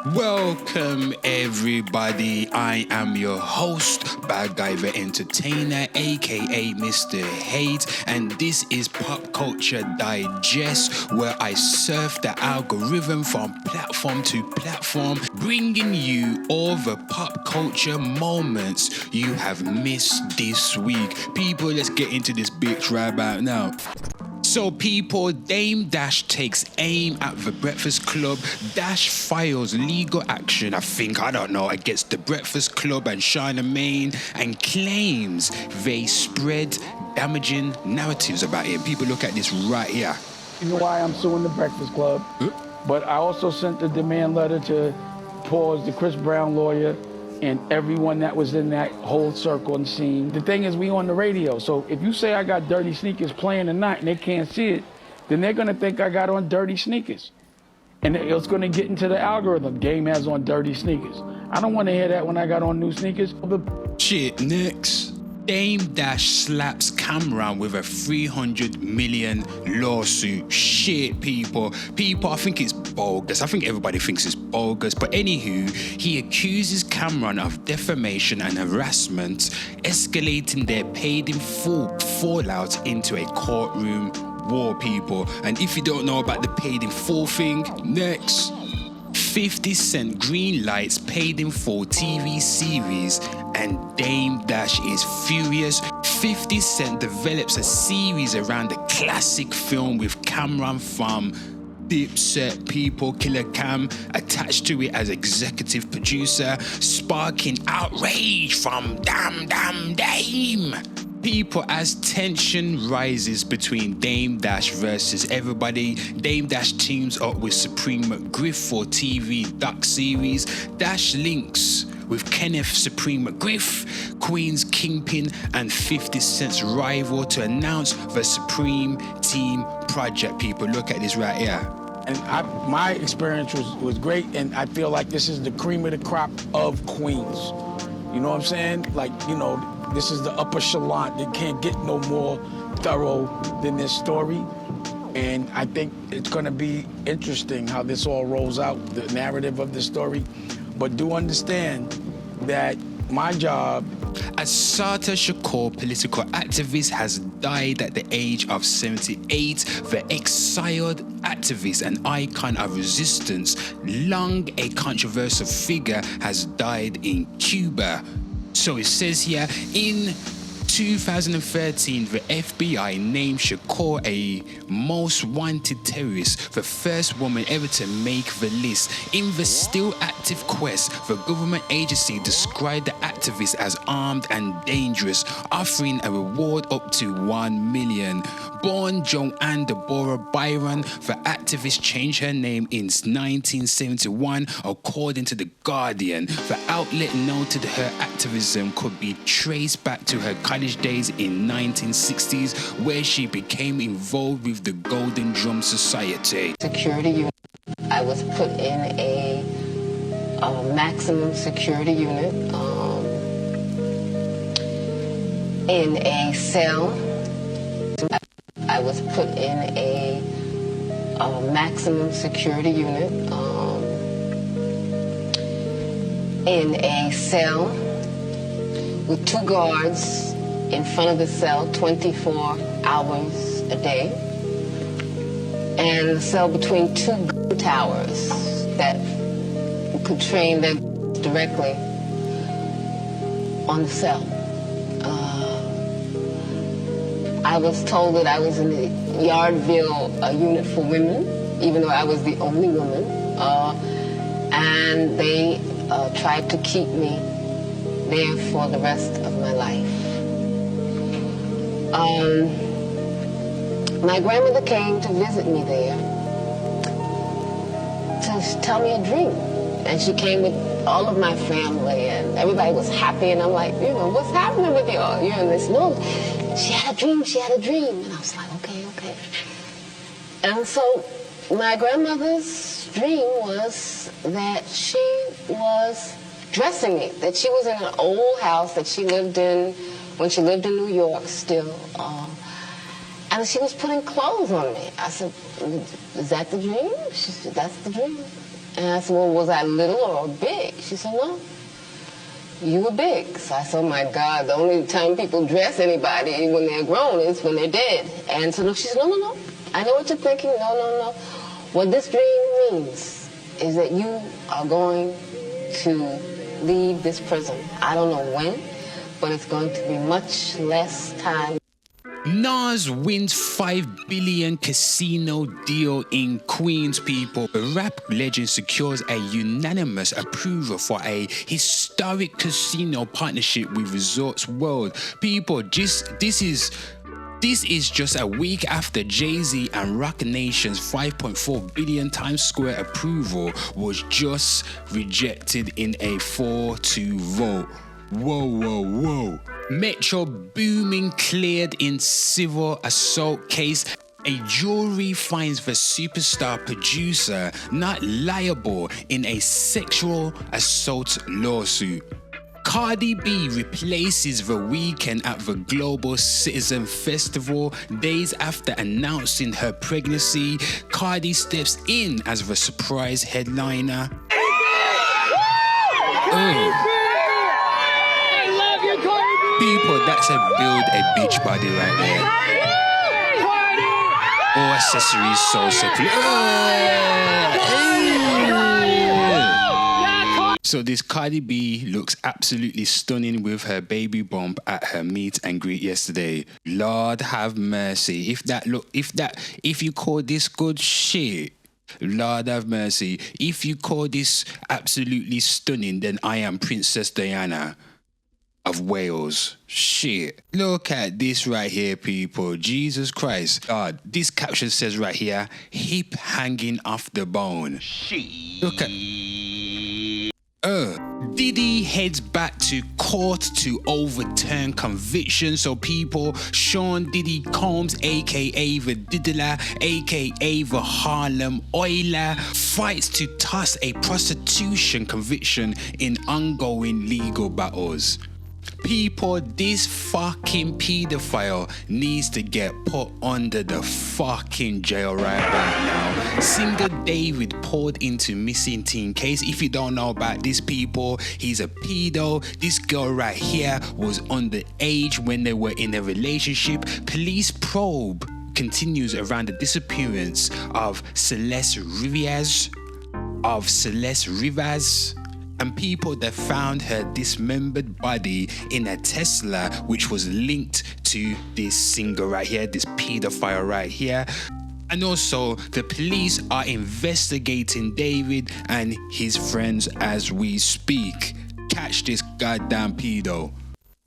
Welcome everybody, I am your host, Bad Guy the Entertainer, aka Mr. Hate, and this is Pop Culture Digest, where I surf the algorithm from platform to platform, bringing you all the pop culture moments you have missed this week. People, let's get into this bitch right about now. So people, Dame Dash takes aim at the Breakfast Club. Dash files legal action, against the Breakfast Club and Charlemagne, and claims they spread damaging narratives about him. People, look at this right here. You know why I'm suing the Breakfast Club? But I also sent the demand letter to pause the Chris Brown lawyer and everyone that was in that whole circle and scene. The thing is, we on the radio, so if you say I got dirty sneakers playing tonight and they can't see it, then they're gonna think I got on dirty sneakers. And it's gonna get into the algorithm. Game has on dirty sneakers. I don't wanna hear that when I got on new sneakers. Shit, next. Dame Dash slaps Cameron with a $300 million lawsuit. Shit, people, I think it's bogus. I think everybody thinks it's bogus. But anywho, he accuses Cameron of defamation and harassment, escalating their paid in full fallout into a courtroom war, people. And if you don't know about the paid in full thing, next. 50 Cent green lights paid in full TV series, and Dame Dash is furious. 50 Cent develops a series around the classic film with Cameron from Dipset, people, Killer Cam attached to it as executive producer, sparking outrage from Dame. People, as tension rises between Dame Dash versus everybody, Dame Dash teams up with Supreme McGriff for TV doc series. Dash links with Kenneth Supreme McGriff, Queen's Kingpin, and 50 Cent's rival to announce the Supreme Team project. People, look at this right here. And my experience was great, and I feel like this is the cream of the crop of Queens. You know what I'm saying? Like, you know, this is the upper echelon. They can't get no more thorough than this story. And I think it's gonna be interesting how this all rolls out, the narrative of the story. But do understand that my job... Assata Shakur, political activist, has died at the age of 78. The exiled activist and icon of resistance, long a controversial figure, has died in Cuba. So it says here, in 2013, the FBI named Shakur a most wanted terrorist, the first woman ever to make the list. In the still active quest, the government agency described the activist as armed and dangerous, offering a reward up to $1 million. Born Joanne Deborah Byron, the activist changed her name in 1971, according to The Guardian. The outlet noted her activism could be traced back to her college days in 1960s, where she became involved with the Golden Drum Society. Security unit. I was put in a maximum security unit in a cell. I was put in a maximum security unit in a cell with 2 guards in front of the cell 24 hours a day, and a cell between 2 gun towers that could train them directly on the cell. I was told that I was in the Yardville unit for women, even though I was the only woman, and they tried to keep me there for the rest of my life. My grandmother came to visit me there to tell me a dream. And she came with all of my family, and everybody was happy. And I'm like, you know, what's happening with y'all? You're in this no. She had a dream. And I was like, okay. And so my grandmother's dream was that she was dressing me, that she was in an old house that she lived in when she lived in New York still. And she was putting clothes on me. I said, is that the dream? She said, that's the dream. And I said, well, was I little or big? She said, no, you were big. So I said, oh my God, the only time people dress anybody when they're grown is when they're dead. And so she said, no, I know what you're thinking. No. What this dream means is that you are going to leave this prison. I don't know when, but it's going to be much less time. Nas wins $5 billion casino deal in Queens, people. The rap legend secures a unanimous approval for a historic casino partnership with Resorts World. People, this is just a week after Jay-Z and Roc Nation's $5.4 billion Times Square approval was just rejected in a 4-2 vote. Whoa. Metro Boomin cleared in civil assault case. A jury finds the superstar producer not liable in a sexual assault lawsuit. Cardi B replaces The Weeknd at the Global Citizen Festival. Days after announcing her pregnancy, Cardi steps in as the surprise headliner. People, that's a build a bitch body right there. All accessories so separate. So this Cardi B looks absolutely stunning with her baby bump at her meet and greet yesterday. Lord have mercy. If you call this good shit, Lord have mercy. If you call this absolutely stunning, then I am Princess Diana of Wales. Shit. Look at this right here, people. Jesus Christ. God, this caption says right here, hip hanging off the bone. Shit. Look at... Diddy heads back to court to overturn conviction. So people, Sean Diddy Combs, aka the Diddler, aka the Harlem Oiler, fights to toss a prostitution conviction in ongoing legal battles. People, this fucking pedophile needs to get put under the fucking jail right now. Singer David poured into missing teen case. If you don't know about this, people, he's a pedo. This girl right here was underage when they were in a relationship. Police probe continues around the disappearance of Celeste Rivas. And people that found her dismembered body in a Tesla, which was linked to this singer right here, this pedophile right here. And also, the police are investigating David and his friends as we speak. Catch this goddamn pedo.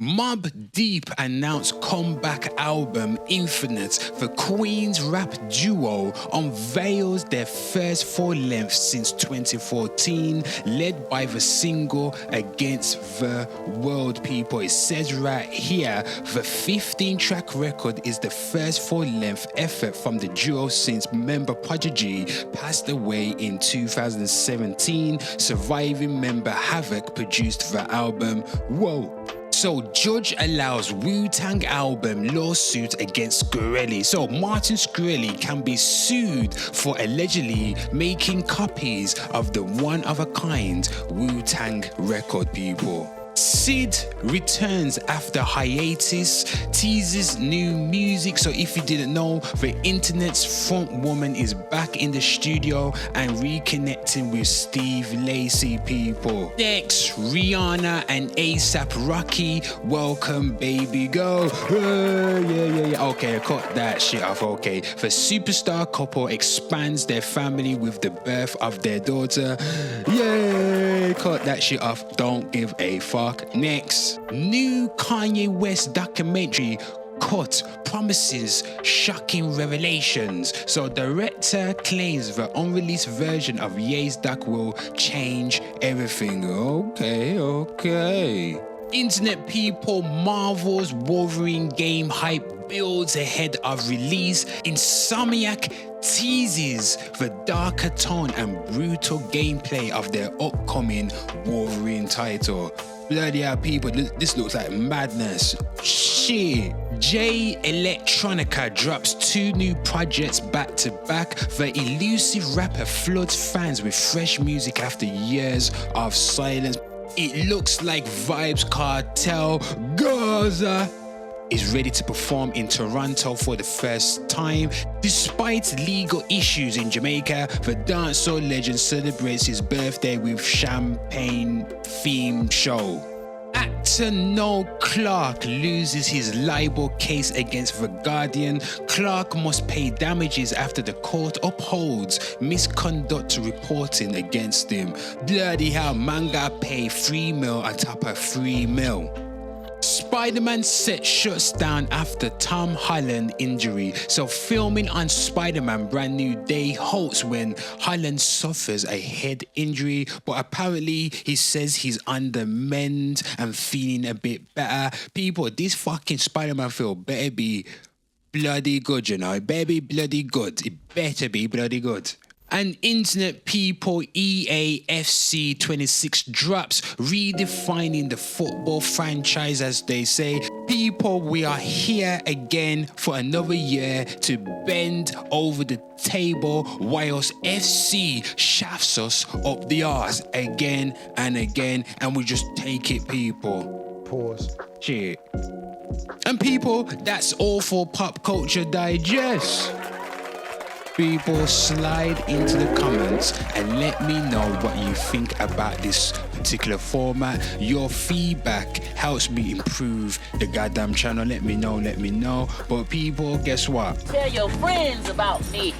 Mobb Deep announced comeback album Infinite. The Queen's rap duo unveils their first full-length since 2014, led by the single Against the World, people. It says right here, the 15-track record is the first full-length effort from the duo since member Prodigy passed away in 2017. Surviving member Havoc produced the album. Whoa. So judge allows Wu-Tang album lawsuit against Skrelly. So Martin Skrelly can be sued for allegedly making copies of the one-of-a-kind Wu-Tang record, people. Sid returns after hiatus, teases new music. So if you didn't know, the internet's front woman is back in the studio and reconnecting with Steve Lacy, people. Next, Rihanna and ASAP Rocky, welcome baby go. Yeah. Okay, cut that shit off. Okay, the superstar couple expands their family with the birth of their daughter. Yay, cut that shit off. Don't give a fuck. Next, new Kanye West documentary Cut promises shocking revelations. So director claims the unreleased version of Ye's doc will change everything. Okay. Internet people, Marvel's Wolverine game hype builds ahead of release. Insomniac teases the darker tone and brutal gameplay of their upcoming Wolverine title. Bloody hell, people, this looks like madness. Shit. J Electronica drops 2 new projects back to back. The elusive rapper floods fans with fresh music after years of silence. It looks like Vybz Kartel Gaza is ready to perform in Toronto for the first time. Despite legal issues in Jamaica, the dancehall legend celebrates his birthday with champagne-themed show. Actor Noel Clarke loses his libel case against The Guardian. Clarke must pay damages after the court upholds misconduct reporting against him. Bloody hell, man gotta pay $3 million on top of $3 million. Spider-Man set shuts down after Tom Holland injury. So filming on Spider-Man Brand New Day halts when Holland suffers a head injury, but apparently he says he's on the mend and feeling a bit better. People, this fucking Spider-Man film better be bloody good, you know. It better be bloody good. It better be bloody good. And internet people, EA FC 26 drops, redefining the football franchise, as they say. People, we are here again for another year to bend over the table whilst FC shafts us up the arse again and again, and we just take it, people. Pause. Shit. And people, that's all for Pop Culture Digest. People, slide into the comments and let me know what you think about this particular format. Your feedback helps me improve the goddamn channel. Let me know. But people, guess what? Tell your friends about me.